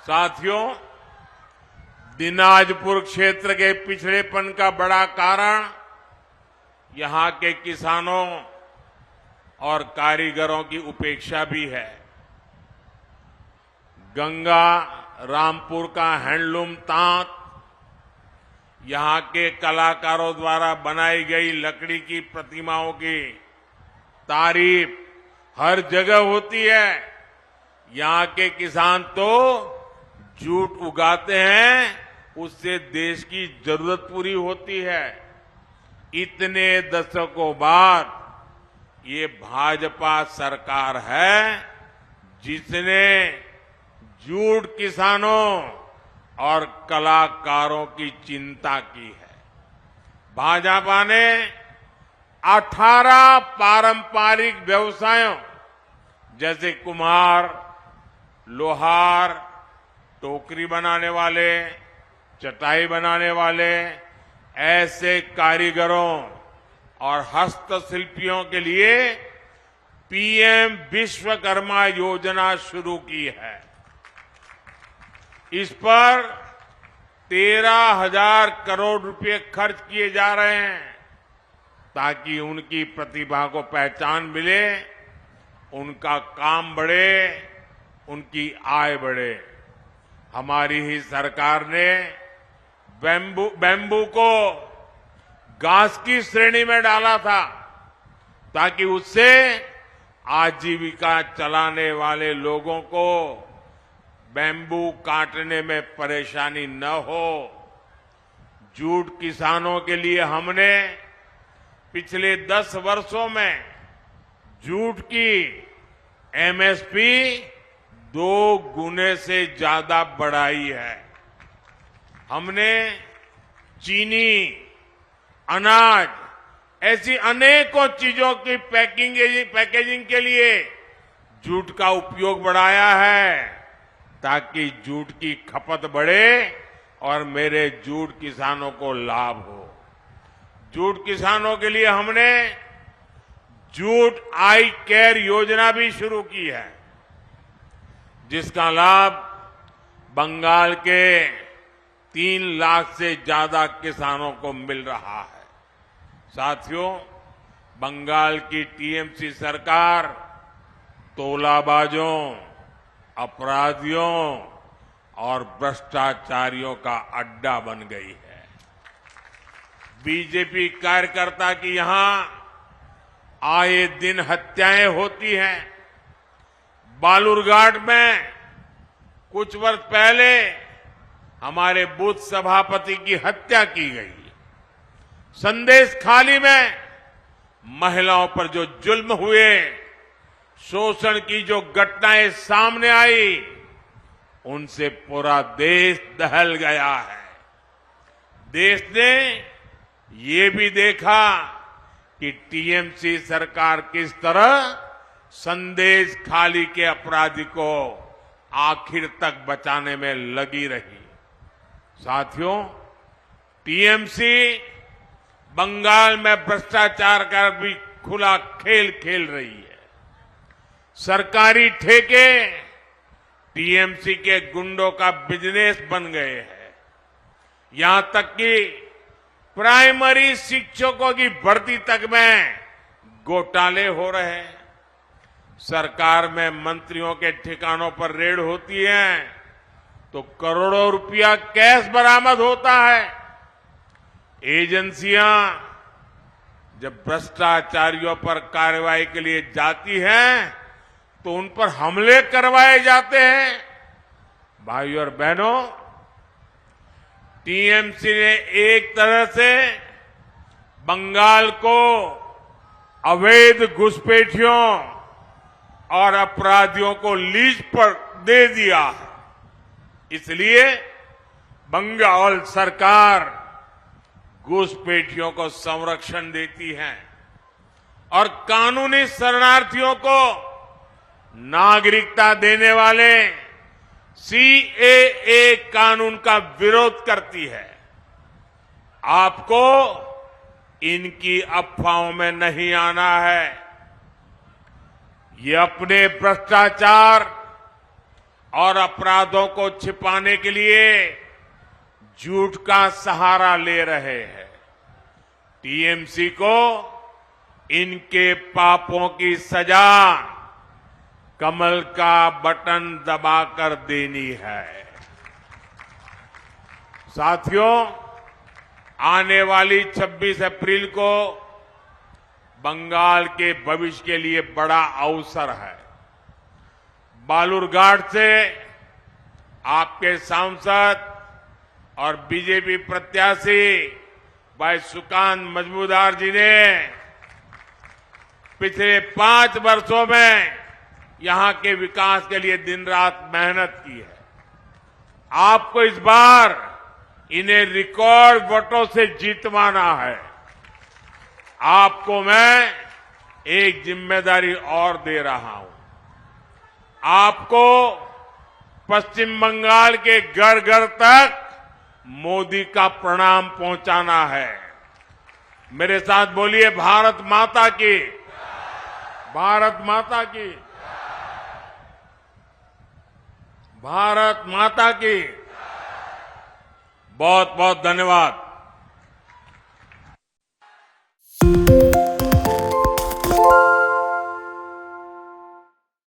साथियों, दिनाजपुर क्षेत्र के पिछड़ेपन का बड़ा कारण यहां के किसानों और कारीगरों की उपेक्षा भी है। गंगा रामपुर का हैंडलूम तांत, यहां के कलाकारों द्वारा बनाई गई लकड़ी की प्रतिमाओं की तारीफ हर जगह होती है। यहां के किसान तो जूट उगाते हैं, उससे देश की जरूरत पूरी होती है। इतने दशकों बाद ये भाजपा सरकार है जिसने जूट किसानों और कलाकारों की चिंता की है। भाजपा ने 18 पारंपरिक व्यवसायों जैसे कुम्हार, लोहार, टोकरी बनाने वाले, चटाई बनाने वाले ऐसे कारीगरों और हस्तशिल्पियों के लिए पीएम विश्वकर्मा योजना शुरू की है। इस पर 13,000 करोड़ रुपए खर्च किए जा रहे हैं ताकि उनकी प्रतिभा को पहचान मिले, उनका काम बढ़े, उनकी आय बढ़े। हमारी ही सरकार ने बैम्बू को घास की श्रेणी में डाला था ताकि उससे आजीविका चलाने वाले लोगों को बैम्बू काटने में परेशानी न हो। जूट किसानों के लिए हमने पिछले 10 वर्षों में जूट की एमएसपी 2 गुने से ज्यादा बढ़ाई है। हमने चीनी, अनाज ऐसी अनेकों चीजों की पैकेजिंग के लिए जूट का उपयोग बढ़ाया है ताकि जूट की खपत बढ़े और मेरे जूट किसानों को लाभ हो। जूट किसानों के लिए हमने जूट आई केयर योजना भी शुरू की है, जिसका लाभ बंगाल के 3 लाख से ज्यादा किसानों को मिल रहा है। साथियों, बंगाल की टीएमसी सरकार तोलाबाजों, अपराधियों और भ्रष्टाचारियों का अड्डा बन गई है। बीजेपी कार्यकर्ता की यहां आए दिन हत्याएं होती हैं। बालूरघाट में कुछ वर्ष पहले हमारे बूथ सभापति की हत्या की गई। संदेश खाली में महिलाओं पर जो जुल्म हुए, शोषण की जो घटनाएं सामने आई, उनसे पूरा देश दहल गया है। देश ने ये भी देखा कि टीएमसी सरकार किस तरह संदेश खाली के अपराधी को आखिर तक बचाने में लगी रही। साथियों, टीएमसी बंगाल में भ्रष्टाचार का भी खुला खेल खेल रही है। सरकारी ठेके टीएमसी के गुंडों का बिजनेस बन गए हैं। यहां तक कि प्राइमरी शिक्षकों की भर्ती तक में घोटाले हो रहे हैं। सरकार में मंत्रियों के ठिकानों पर रेड होती है तो करोड़ों रुपया कैश बरामद होता है। एजेंसियां जब भ्रष्टाचारियों पर कार्रवाई के लिए जाती हैं तो उन पर हमले करवाए जाते हैं। भाइयों और बहनों, टीएमसी ने एक तरह से बंगाल को अवैध घुसपैठियों और अपराधियों को लीज पर दे दिया है। इसलिए बंगाल सरकार घुसपैठियों को संरक्षण देती है और कानूनी शरणार्थियों को नागरिकता देने वाले सीएए कानून का विरोध करती है। आपको इनकी अफवाहों में नहीं आना है। ये अपने भ्रष्टाचार और अपराधों को छिपाने के लिए झूठ का सहारा ले रहे हैं। टीएमसी को इनके पापों की सजा कमल का बटन दबाकर देनी है। साथियों, आने वाली 26 अप्रैल को बंगाल के भविष्य के लिए बड़ा अवसर है। बालूरघाट से आपके सांसद और बीजेपी प्रत्याशी भाई सुकांत मजमूदार जी ने पिछले 5 वर्षों में यहां के विकास के लिए दिन रात मेहनत की है। आपको इस बार इन्हें रिकॉर्ड वोटों से जीतवाना है। आपको मैं एक जिम्मेदारी और दे रहा हूं। आपको पश्चिम बंगाल के घर घर तक मोदी का प्रणाम पहुंचाना है। मेरे साथ बोलिए, भारत माता की, भारत माता की, भारत माता की। बहुत बहुत धन्यवाद।